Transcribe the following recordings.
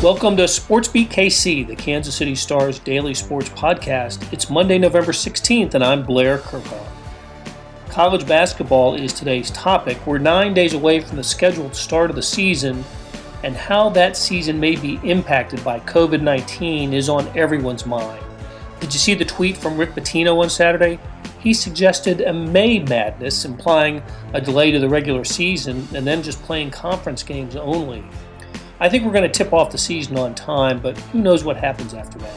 Welcome to Sports Beat KC, the Kansas City Star's daily sports podcast. It's Monday, November 16th, and I'm Blair Kirkhoff. College basketball is today's topic. We're 9 days away from the scheduled start of the season, and how that season may be impacted by COVID-19 is on everyone's mind. Did you see the tweet from Rick Pitino on Saturday? He suggested a May Madness, implying a delay to the regular season and then just playing conference games only. I think we're going to tip off the season on time, but who knows what happens after that.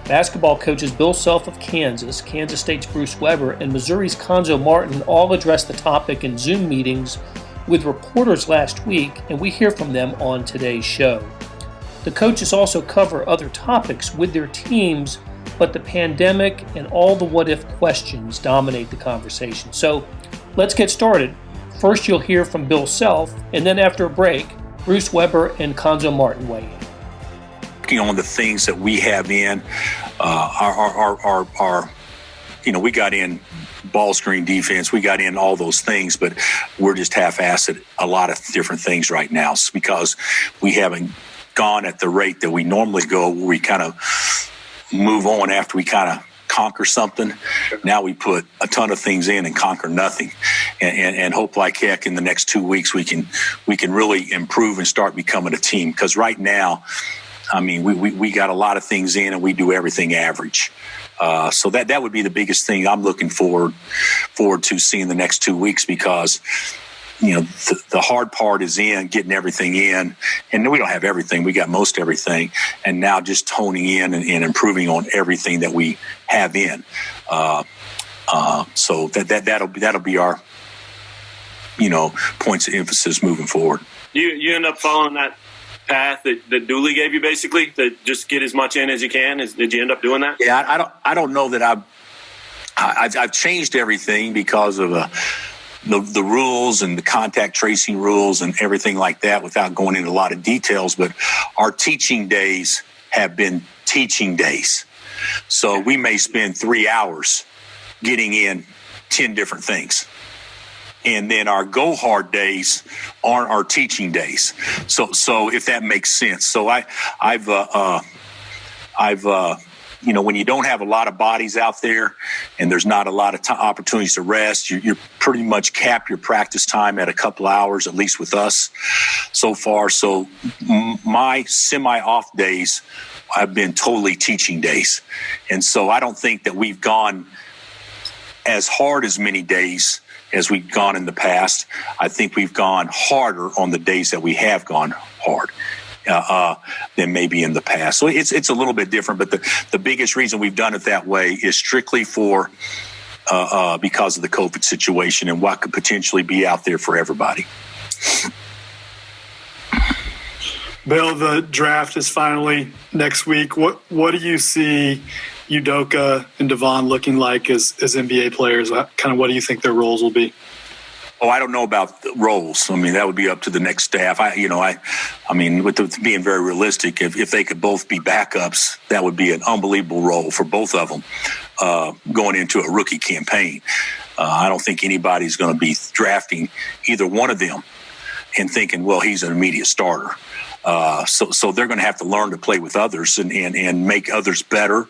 Basketball coaches Bill Self of Kansas, Kansas State's Bruce Weber, and Missouri's Cuonzo Martin all addressed the topic in Zoom meetings with reporters last week, and we hear from them on today's show. The coaches also cover other topics with their teams, but the pandemic and all the what-if questions dominate the conversation. So let's get started. First, you'll hear from Bill Self, and then after a break, Bruce Weber and Cuonzo Martin weigh in. Working on the things that we have in, we got in ball screen defense, we got in all those things, but we're just half-assed at a lot of different things right now because we haven't gone at the rate that we normally go, where we kind of move on after we kind of conquer something. Now we put a ton of things in and conquer nothing, and hope like heck in the next 2 weeks we can really improve and start becoming a team. Because right now, I mean, we got a lot of things in and we do everything average. So that would be the biggest thing I'm looking forward to seeing the next 2 weeks, because the hard part is in getting everything in, and we don't have everything. We got most everything, and now just honing in and improving on everything that we have in. So that'll be our points of emphasis moving forward. You end up following that path that Dooley gave you, basically, to just get as much in as you can. Did you end up doing that? Yeah, I don't know that I've changed everything because of the rules and the contact tracing rules and everything like that, without going into a lot of details. But our teaching days have been teaching days. So we may spend 3 hours getting in 10 different things. And then our go hard days aren't our teaching days. So if that makes sense. So I've when you don't have a lot of bodies out there and there's not a lot of opportunities to rest, you pretty much cap your practice time at a couple hours, at least with us so far. So my semi-off days have been totally teaching days. And so I don't think that we've gone as hard as many days as we've gone in the past. I think we've gone harder on the days that we have gone hard than maybe in the past. So it's a little bit different, but the biggest reason we've done it that way is strictly for because of the COVID situation and what could potentially be out there for everybody. Bill, the draft is finally next week. What do you see Udoka and Devon looking like as NBA players? Kind of what do you think their roles will be? Oh, I don't know about the roles. I mean, that would be up to the next staff. I mean, with being very realistic, if they could both be backups, that would be an unbelievable role for both of them going into a rookie campaign. I don't think anybody's going to be drafting either one of them and thinking, well, he's an immediate starter. So they're going to have to learn to play with others and make others better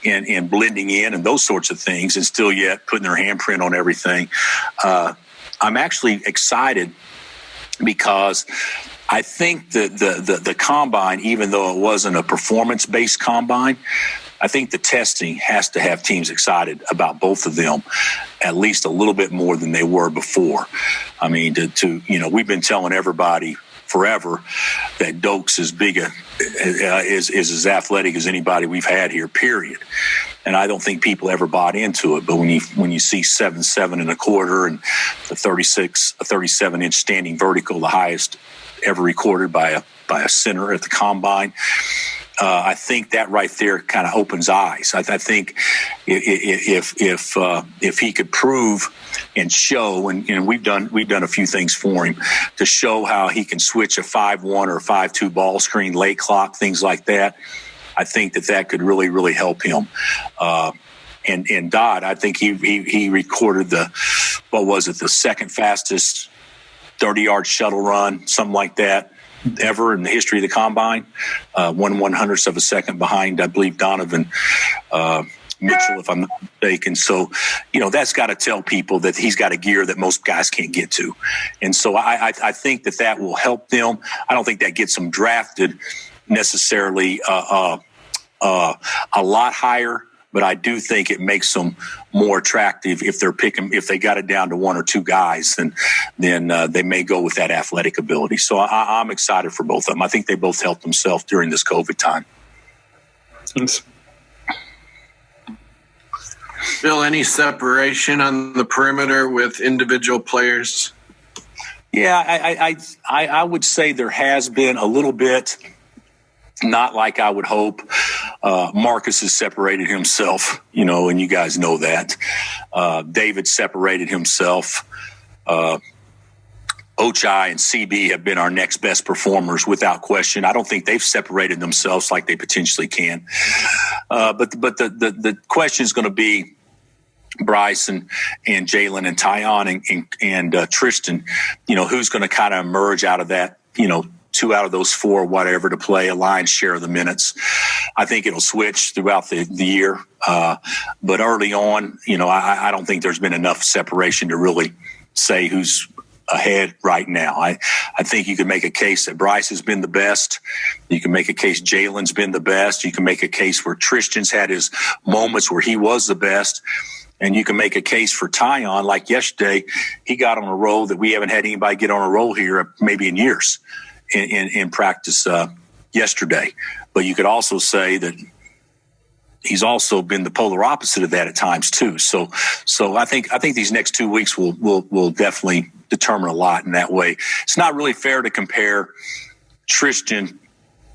and blending in and those sorts of things, and still yet putting their handprint on everything. I'm actually excited because I think the combine, even though it wasn't a performance-based combine, I think the testing has to have teams excited about both of them at least a little bit more than they were before. I mean, we've been telling everybody forever that Doak's is as athletic as anybody we've had here, period. And I don't think people ever bought into it. But when you see 7'7" and a quarter and the 37-inch standing vertical, the highest ever recorded by a center at the combine, I think that right there kind of opens eyes. I think if he could prove and show, and we've done a few things for him to show how he can switch a 5-1 or 5-2 ball screen, late clock, things like that. I think that could really, really help him. And Dodd, I think he recorded the second fastest 30-yard shuttle run, something like that. ever in the history of the combine, 1/100th of a second behind, I believe, Donovan Mitchell, if I'm not mistaken. So, that's got to tell people that he's got a gear that most guys can't get to. And so I think that will help them. I don't think that gets them drafted necessarily a lot higher, but I do think it makes them more attractive if they got it down to one or two guys, then they may go with that athletic ability. So I'm excited for both of them. I think they both helped themselves during this COVID time. Thanks. Bill, any separation on the perimeter with individual players? Yeah, I would say there has been a little bit. Not like I would hope. Marcus has separated himself, and you guys know that. David separated himself. Ochai and CB have been our next best performers without question. I don't think they've separated themselves like they potentially can. But the question is going to be Bryce and Jalen and Tyon and Tristan. Who's going to kind of emerge out of that? 2 out of those 4, whatever, to play a lion's share of the minutes. I think it'll switch throughout the year. But early on, I don't think there's been enough separation to really say who's ahead right now. I think you can make a case that Bryce has been the best. You can make a case Jalen's been the best. You can make a case where Tristan's had his moments where he was the best. And you can make a case for Tyon, like yesterday, he got on a roll that we haven't had anybody get on a roll here maybe in years. In practice yesterday. But you could also say that he's also been the polar opposite of that at times too. So I think these next 2 weeks will definitely determine a lot in that way. It's not really fair to compare Tristan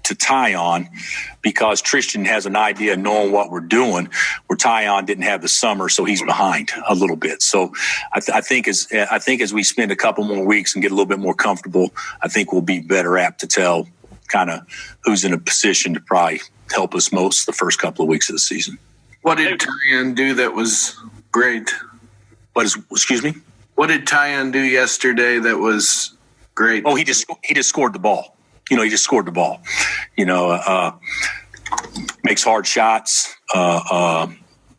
to Tyon because Tristan has an idea of knowing what we're doing, where Tyon didn't have the summer, so he's behind a little bit. So I think as we spend a couple more weeks and get a little bit more comfortable, I think we'll be better apt to tell kind of who's in a position to probably help us most the first couple of weeks of the season. What did Tyon do that was great? Excuse me? What did Tyon do yesterday that was great? Oh, he just scored the ball. He just scored the ball. Makes hard shots,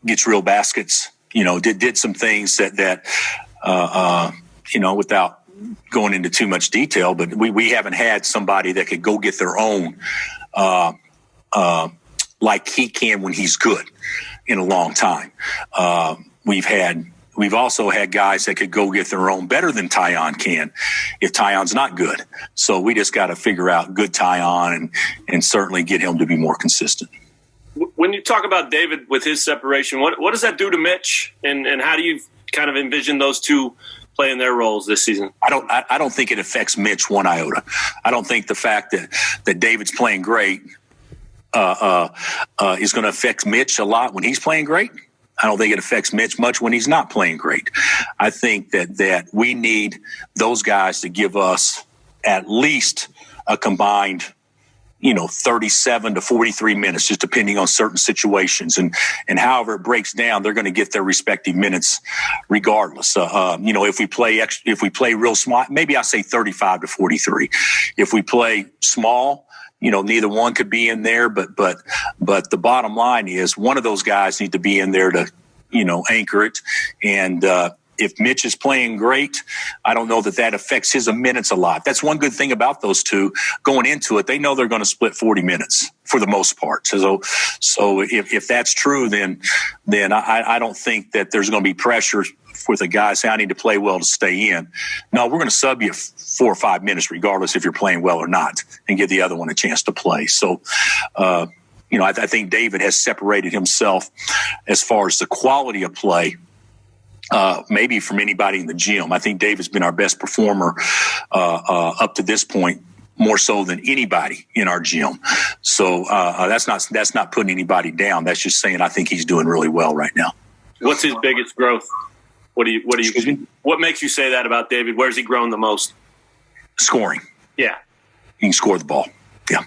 gets real baskets. Did some things that without going into too much detail, but we haven't had somebody that could go get their own like he can when he's good in a long time. We've also had guys that could go get their own better than Tyon can if Tyon's not good. So we just got to figure out good Tyon and certainly get him to be more consistent. When you talk about David with his separation, what does that do to Mitch? And how do you kind of envision those two playing their roles this season? I don't think it affects Mitch one iota. I don't think the fact that David's playing great is going to affect Mitch a lot when he's playing great. I don't think it affects Mitch much when he's not playing great. I think that we need those guys to give us at least a combined, 37 to 43 minutes, just depending on certain situations. And however it breaks down, they're going to get their respective minutes regardless. If we play real small, maybe I say 35 to 43. If we play small, neither one could be in there, but the bottom line is one of those guys need to be in there to, anchor it. And if Mitch is playing great, I don't know that affects his minutes a lot. That's one good thing about those two going into it. They know they're going to split 40 minutes for the most part. So if that's true, then I don't think that there's going to be pressure for the guys saying, I need to play well to stay in. No, we're going to sub you 4 or 5 minutes, regardless if you're playing well or not, and give the other one a chance to play. So, I think David has separated himself as far as the quality of play, maybe from anybody in the gym. I think David's been our best performer up to this point, more so than anybody in our gym. So that's not putting anybody down. That's just saying I think he's doing really well right now. What's his biggest growth? What makes you say that about David? Where's he grown the most? Scoring. Yeah. He can score the ball. Yeah.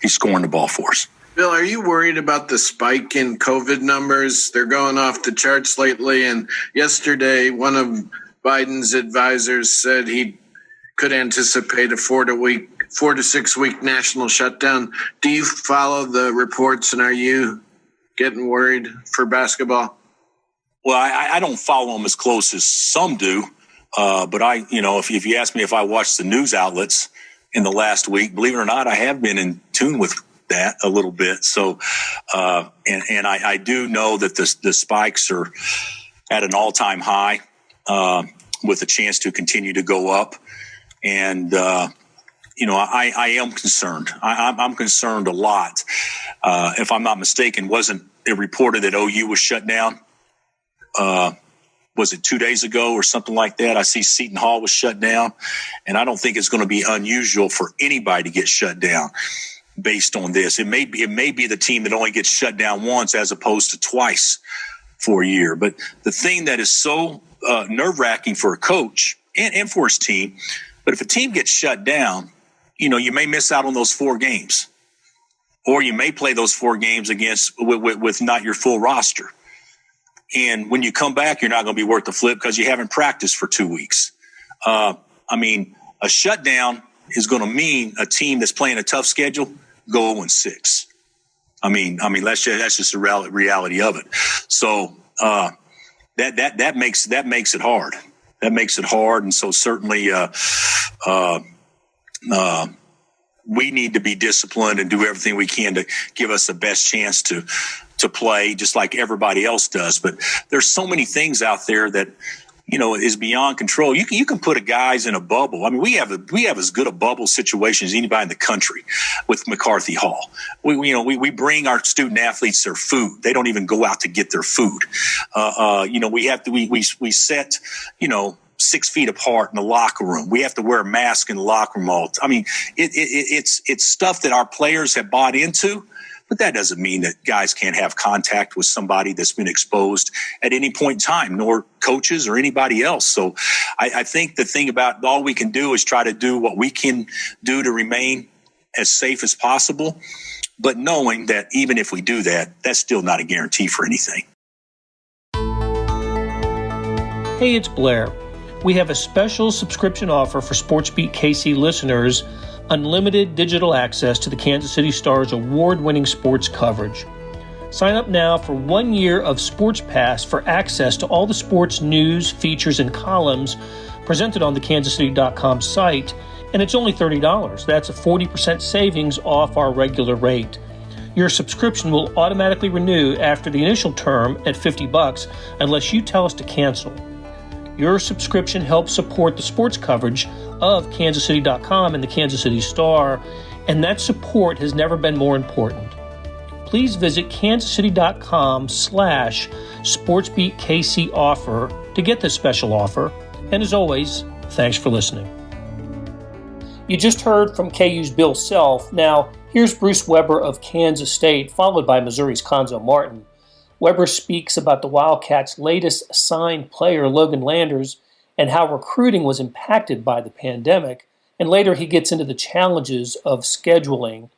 He's scoring the ball for us. Bill, are you worried about the spike in COVID numbers? They're going off the charts lately. And yesterday, one of Biden's advisors said he could anticipate a 4 to 4 to 6 week national shutdown. Do you follow the reports, and are you getting worried for basketball? Well, I don't follow them as close as some do. But if you ask me if I watched the news outlets in the last week, believe it or not, I have been in tune with that a little bit. So, and I do know that the spikes are at an all-time high, with a chance to continue to go up. And, I am concerned. I'm concerned a lot. If I'm not mistaken, wasn't it reported that OU was shut down? Was it 2 days ago or something like that? I see Seton Hall was shut down, and I don't think it's going to be unusual for anybody to get shut down based on this. It may be the team that only gets shut down once as opposed to twice for a year. But the thing that is so nerve-wracking for a coach and for his team, but if a team gets shut down, you may miss out on those 4 games, or you may play those 4 games with not your full roster. And when you come back, you're not going to be worth the flip because you haven't practiced for 2 weeks. A shutdown is going to mean a team that's playing a tough schedule go 0-6. That's just the reality of it. So that makes it hard. That makes it hard, and so certainly we need to be disciplined and do everything we can to give us the best chance to play, just like everybody else does. But there's so many things out there that is beyond control. You can put guys in a bubble. We have as good a bubble situation as anybody in the country with McCarthy Hall. We bring our student athletes their food. They don't even go out to get their food. We set 6 feet apart in the locker room. We have to wear a mask in the locker room. It's stuff that our players have bought into. But that doesn't mean that guys can't have contact with somebody that's been exposed at any point in time, nor coaches or anybody else. So I think the thing about all we can do is try to do what we can do to remain as safe as possible, but knowing that even if we do that, that's still not a guarantee for anything. Hey, it's Blair. We have a special subscription offer for SportsBeat KC listeners: unlimited digital access to the Kansas City Stars award-winning sports coverage. Sign up now for 1 year of Sports Pass for access to all the sports news, features, and columns presented on the kansascity.com site, and it's only $30. That's a 40% savings off our regular rate. Your subscription will automatically renew after the initial term at $50 unless you tell us to cancel. Your subscription helps support the sports coverage of kansascity.com and the Kansas City Star, and that support has never been more important. Please visit kansascity.com/SportsBeatKC offer to get this special offer. And as always, thanks for listening. You just heard from KU's Bill Self. Now, here's Bruce Weber of Kansas State, followed by Missouri's Cuonzo Martin. Weber speaks about the Wildcats' latest assigned player, Logan Landers, and how recruiting was impacted by the pandemic, and later he gets into the challenges of scheduling.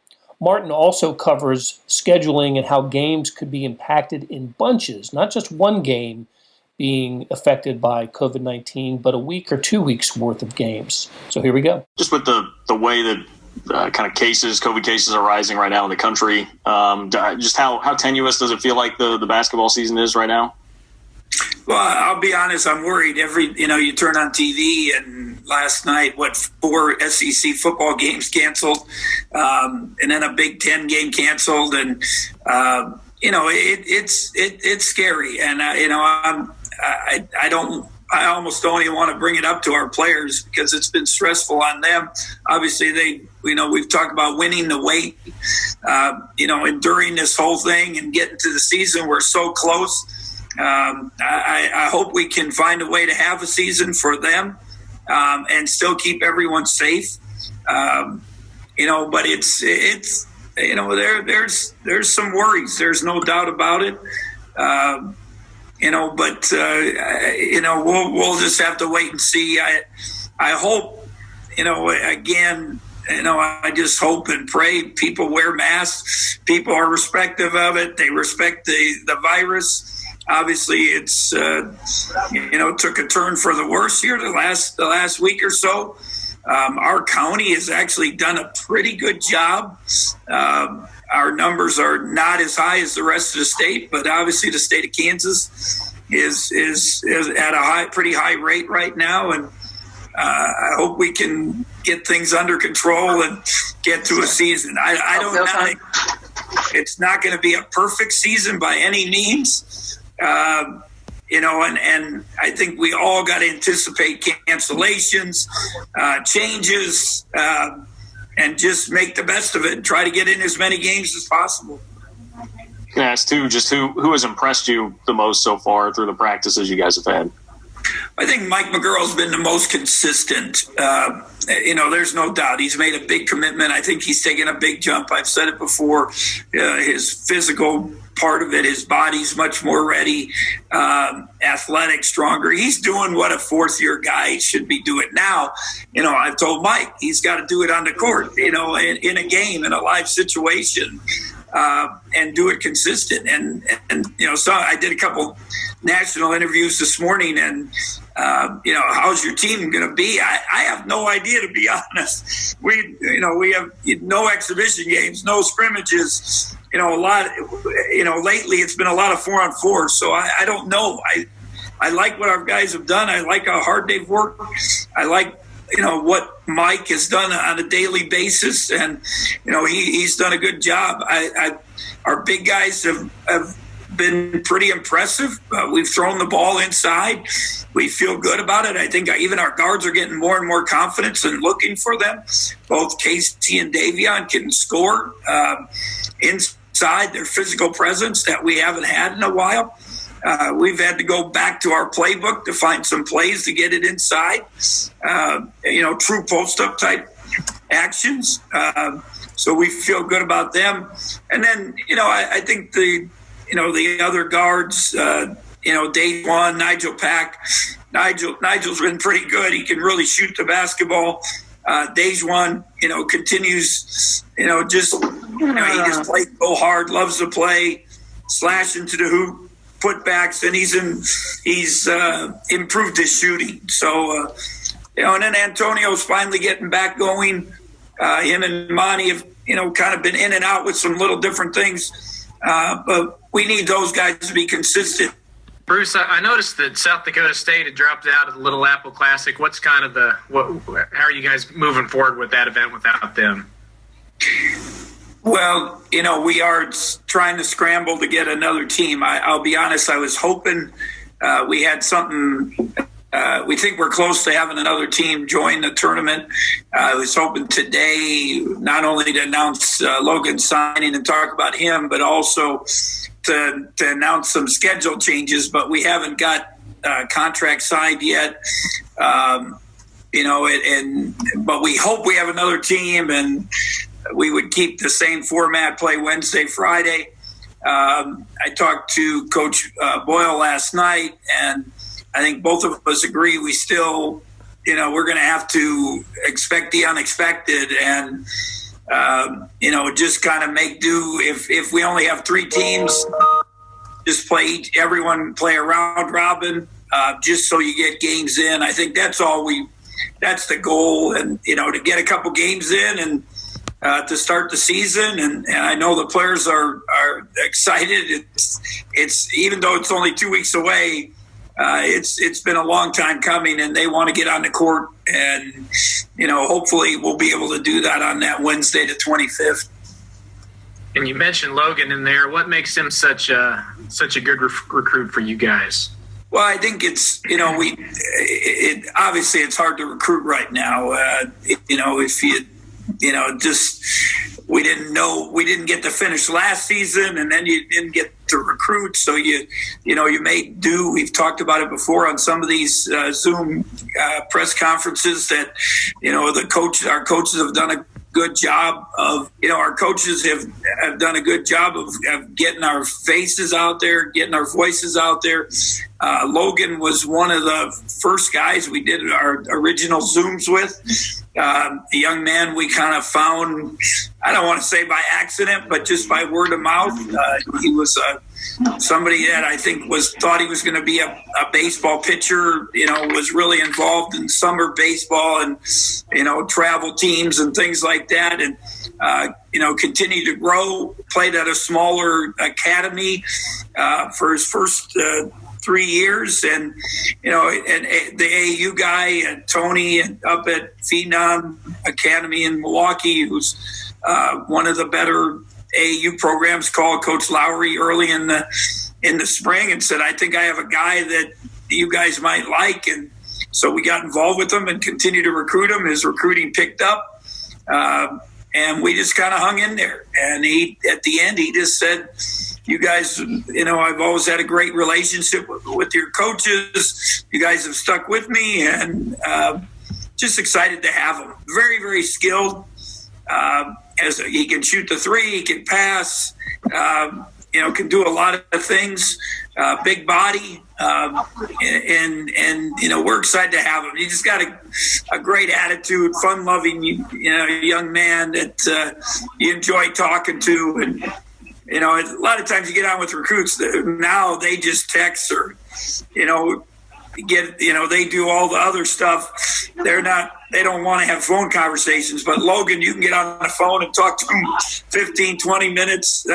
Martin also covers scheduling and how games could be impacted in bunches, not just one game being affected by COVID-19, but a week or 2 weeks worth of games. So here we go. Just with the way that kind of COVID cases are rising right now in the country, just how tenuous does it feel like the basketball season is right now? Well, I'll be honest, I'm worried. You turn on TV and last night, 4 SEC football games canceled, and then a Big Ten game canceled, and it's scary. And I almost don't even want to bring it up to our players because it's been stressful on them. Obviously, we've talked about winning the weight, enduring this whole thing and getting to the season. We're so close. I hope we can find a way to have a season for them and still keep everyone safe. But there's some worries. There's no doubt about it. We'll just have to wait and see. I hope, I just hope and pray people wear masks. People are respective of it. They respect the virus. Obviously, it's took a turn for the worse here the last week or so. Our county has actually done a pretty good job. Our numbers are not as high as the rest of the state, but obviously the state of Kansas is at a pretty high rate right now, and I hope we can get things under control and get to a season. I don't know. It's not going to be a perfect season by any means, and I think we all got to anticipate cancellations, changes, and just make the best of it and try to get in as many games as possible. Can I ask too, just who has impressed you the most so far through the practices you guys have had? I think Mike McGurl's been the most consistent. There's no doubt he's made a big commitment. I think he's taken a big jump. I've said it before. His physical part of it, his body's much more ready, athletic, stronger. He's doing what a fourth-year guy should be doing now. I've told Mike he's got to do it on the court, in a game, in a live situation, and do it consistent. And so I did a couple national interviews this morning, and how's your team going to be? I have no idea, to be honest. We have no exhibition games, no scrimmages. Lately it's been a lot of 4-on-4. So I don't know. I like what our guys have done. I like how hard they've worked. I like what Mike has done on a daily basis, and he's done a good job. Our big guys have been pretty impressive. We've thrown the ball inside. We feel good about it. I think even our guards are getting more and more confidence and looking for them. Both Casey and Davion can score inside, their physical presence that we haven't had in a while. We've had to go back to our playbook to find some plays to get it inside, true post-up type actions. So we feel good about them. And then, I think the other guards, day one, Nigel Pack. Nigel's been pretty good. He can really shoot the basketball. Dejuan, continues, he just plays so hard, loves to play, slash into the hoop, putbacks, and he's improved his shooting. So, and then Antonio's finally getting back going. Him and Monty have, kind of been in and out with some little different things. But we need those guys to be consistent. Bruce, I noticed that South Dakota State had dropped out of the Little Apple Classic. What's kind of how are you guys moving forward with that event without them? Well, we are trying to scramble to get another team. I'll be honest, I was hoping we had something. We think we're close to having another team join the tournament. I was hoping today not only to announce Logan's signing and talk about him, but also to announce some schedule changes, but we haven't got contract signed yet. But we hope we have another team, and we would keep the same format, play Wednesday, Friday. I talked to Coach Boyle last night, and I think both of us agree we still, we're going to have to expect the unexpected and, just kind of make do. If we only have 3 teams, just everyone play a round robin, just so you get games in. I think that's that's the goal, and, to get a couple games in and to start the season. And I know the players are excited. It's even though it's only 2 weeks away, it's been a long time coming, and they want to get on the court, and hopefully we'll be able to do that on that Wednesday, the 25th. And you mentioned Logan in there. What makes him such a good recruit for you guys? Well, I think it's obviously it's hard to recruit right now. If we didn't get to finish last season, and then you didn't get to recruit, so you made do. We've talked about it before on some of these Zoom press conferences that our coaches have done a good job of our coaches have done a good job of getting our faces out there, getting our voices out there. Logan was one of the first guys we did our original Zooms with. A young man we kind of found, I don't want to say by accident, but just by word of mouth. He was somebody that I think thought he was going to be a baseball pitcher, was really involved in summer baseball and, travel teams and things like that. And, continued to grow, played at a smaller academy for his first 3 years. And, and the AAU guy, Tony, up at Phenom Academy in Milwaukee, who's one of the better AAU programs, called Coach Lowry early in the spring and said, I think I have a guy that you guys might like. And so we got involved with him and continued to recruit him. His recruiting picked up. And we just kind of hung in there. And at the end, he just said, you guys, I've always had a great relationship with your coaches. You guys have stuck with me, and just excited to have him. Very, very skilled. As he can shoot the three, he can pass, can do a lot of things. Big body, and we're excited to have him. He just got a great attitude, fun-loving, young man that you enjoy talking to. And a lot of times you get on with recruits now, they just text or they do all the other stuff. They don't want to have phone conversations. But Logan, you can get on the phone and talk to him 15, 20 minutes.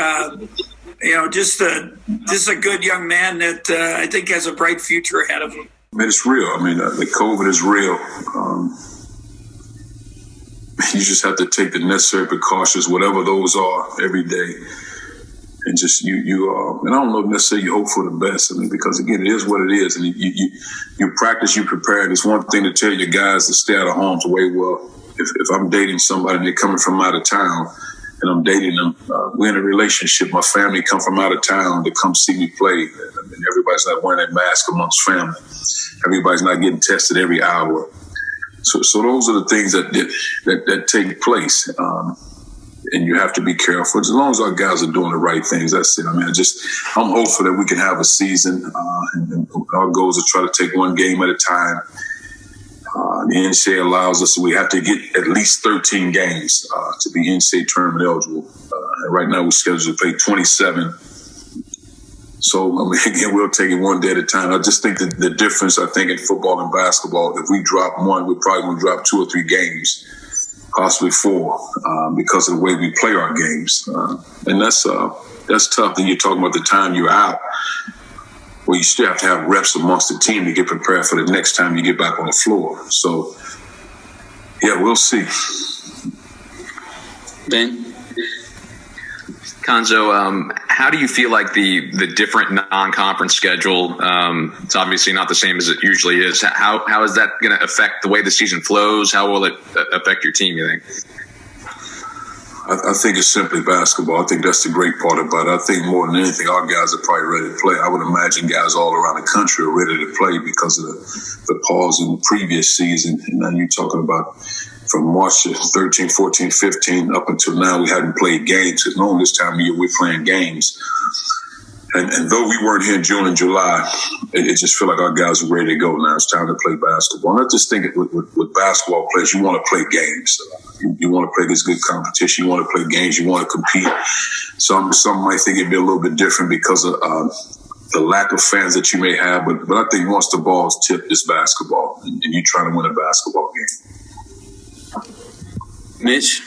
Just a good young man that I think has a bright future ahead of him. It's real. I mean, the COVID is real. You just have to take the necessary precautions, whatever those are, every day. And just and I don't know necessarily you hope for the best. I mean, because again, it is what it is, and you practice, you prepare. It's one thing to tell your guys to stay out of harm's way. Well, if I'm dating somebody and they're coming from out of town, and I'm dating them, we're in a relationship. My family come from out of town to come see me play. I mean, everybody's not wearing a mask amongst family. Everybody's not getting tested every hour. So those are the things that take place. And you have to be careful. As long as our guys are doing the right things, that's it. I mean, I'm hopeful that we can have a season. And our goal is to try to take one game at a time. The NCAA allows us, we have to get at least 13 games to be NCAA tournament eligible. Right now we're scheduled to play 27. So, I mean, again, we'll take it one day at a time. I just think that the difference, I think, in football and basketball, if we drop one, we're probably going to drop 2 or 3 games, possibly 4, because of the way we play our games. And that's tough. Then you're talking about the time you're out. Well, you still have to have reps amongst the team to get prepared for the next time you get back on the floor. So, yeah, we'll see. Ben? Cuonzo, how do you feel like the different non-conference schedule, it's obviously not the same as it usually is. How is that going to affect the way the season flows? How will it affect your team, you think? I think it's simply basketball. I think that's the great part about it. I think more than anything, our guys are probably ready to play. I would imagine guys all around the country are ready to play because of the pause in the previous season. And now you're talking about from March 13, 14, 15 up until now, we hadn't played games. Because normally this time of year, we're playing games. And though we weren't here in June and July, it just feel like our guys are ready to go now. It's time to play basketball. And I just think with basketball players, you want to play games. You want to play this good competition. You want to play games. You want to compete. Some might think it'd be a little bit different because of the lack of fans that you may have. But I think once the ball's tipped, it's basketball. And you're trying to win a basketball game. Mitch?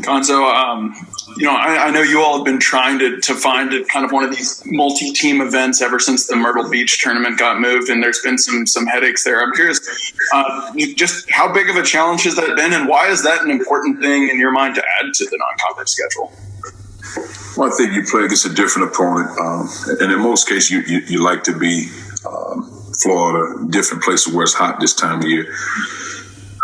Cuonzo, I know you all have been trying to find kind of one of these multi-team events ever since the Myrtle Beach tournament got moved, and there's been some headaches there. I'm curious, just how big of a challenge has that been, and why is that an important thing in your mind to add to the non-conference schedule? Well, I think you play against a different opponent, and in most cases, you like to be Florida, different places where it's hot this time of year.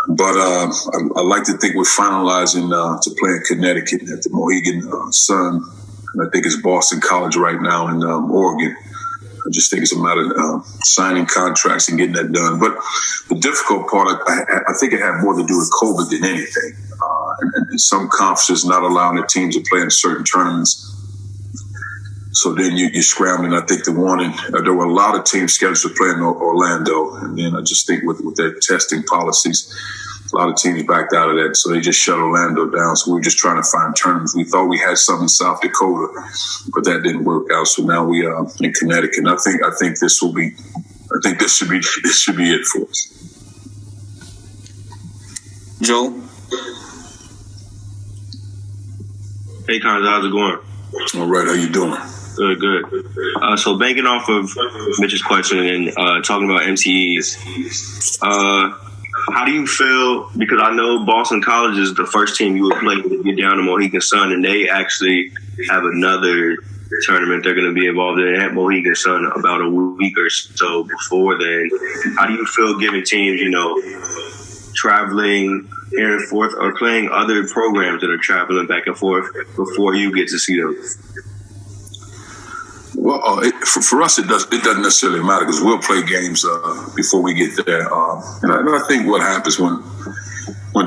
But I like to think we're finalizing to play in Connecticut at the Mohegan Sun. And I think it's Boston College right now in Oregon. I just think it's a matter of signing contracts and getting that done. But the difficult part, I think it had more to do with COVID than anything. And some conferences not allowing their teams to play in certain tournaments. So then you're scrambling. I think there were a lot of teams scheduled to play in Orlando. And then I just think with their testing policies, a lot of teams backed out of that. So they just shut Orlando down. So we were just trying to find tournaments. We thought we had some in South Dakota, but that didn't work out. So now we are in Connecticut. And I think this should be it for us. Joel? Hey, Cuonzo, how's it going? All right, how you doing? Good. So banking off of Mitch's question and talking about MTEs, how do you feel? Because I know Boston College is the first team you would play to get down to Mohegan Sun, and they actually have another tournament they're going to be involved in at Mohegan Sun about a week or so before then. How do you feel giving teams, traveling here and forth or playing other programs that are traveling back and forth before you get to see them? Well, for us, it doesn't necessarily matter because we'll play games before we get there. And I think what happens when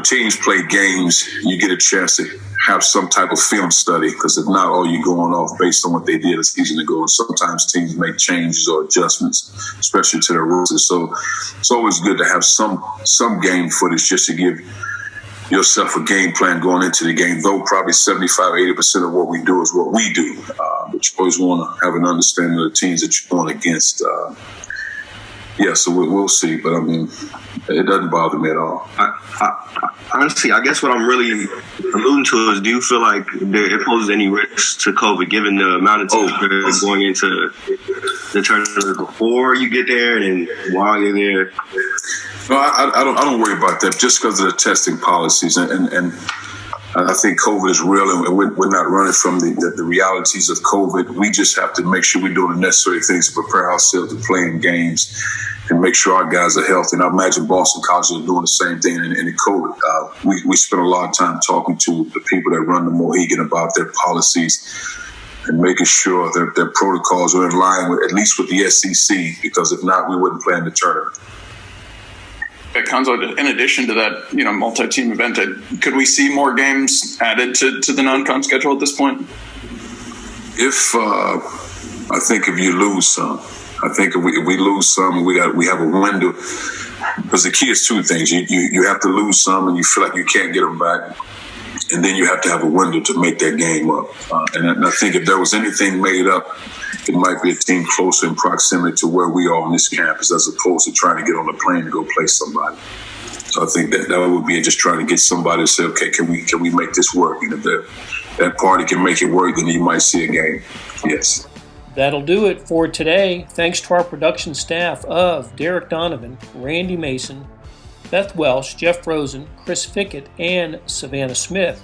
teams play games, you get a chance to have some type of film study because if not, all you're going off based on what they did a season ago. And sometimes teams make changes or adjustments, especially to their rules. So it's always good to have some game footage just to give yourself a game plan going into the game, though probably 75-80% of what we do is what we do. But you always want to have an understanding of the teams that you're going against. So we'll see. But, I mean, it doesn't bother me at all. Honestly, I guess what I'm really alluding to is, do you feel like it poses any risks to COVID, given the amount of teams that are going into the tournament before you get there and then while you're there? No, I don't worry about that just because of the testing policies. And I think COVID is real, and we're not running from the realities of COVID. We just have to make sure we're doing the necessary things to prepare ourselves to play in games and make sure our guys are healthy. And I imagine Boston College is doing the same thing in the COVID. We spent a lot of time talking to the people that run the Mohegan about their policies and making sure that their protocols are in line with at least with the SEC, because if not, we wouldn't play in the tournament. Cuonzo, in addition to that, multi-team event, could we see more games added to the non-con schedule at this point? I think if you lose some, if we lose some, we have a window. Because the key is two things: you have to lose some, and you feel like you can't get them back, and then you have to have a window to make that game up. And I think if there was anything made up, it might be a team closer in proximity to where we are on this campus, as opposed to trying to get on a plane to go play somebody. So I think that would be just trying to get somebody to say, okay, can we make this work? And if that party can make it work, then you might see a game. Yes. That'll do it for today. Thanks to our production staff of Derek Donovan, Randy Mason, Beth Welsh, Jeff Rosen, Chris Fickett, and Savannah Smith.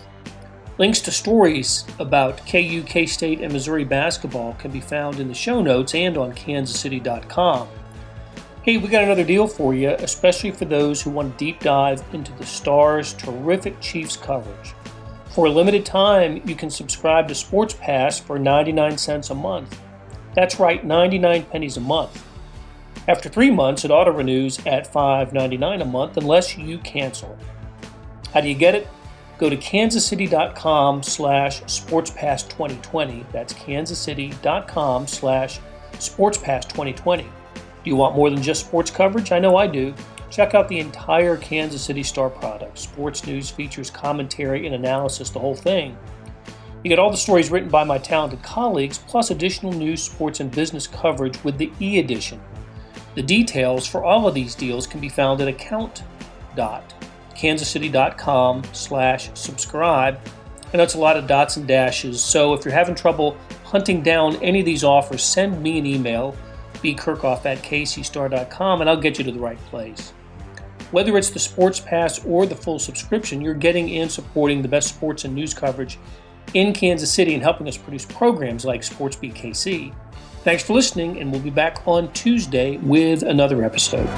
Links to stories about KU, K-State, and Missouri basketball can be found in the show notes and on kansascity.com. Hey, we got another deal for you, especially for those who want to deep dive into the Stars' terrific Chiefs coverage. For a limited time, you can subscribe to Sports Pass for 99 cents a month. That's right, 99 pennies a month. After 3 months, it auto-renews at $5.99 a month unless you cancel. How do you get it? Go to kansascity.com/sportspass2020. That's kansascity.com/sportspass2020. Do you want more than just sports coverage? I know I do. Check out the entire Kansas City Star product. Sports news, features, commentary, and analysis, the whole thing. You get all the stories written by my talented colleagues, plus additional news, sports, and business coverage with the e-edition. The details for all of these deals can be found at account.kansascity.com/subscribe. And that's a lot of dots and dashes. So if you're having trouble hunting down any of these offers, send me an email, bkirchhoff@kcstar.com, and I'll get you to the right place. Whether it's the Sports Pass or the full subscription, you're getting and supporting the best sports and news coverage in Kansas City and helping us produce programs like Sports Beat KC. Thanks for listening, and we'll be back on Tuesday with another episode.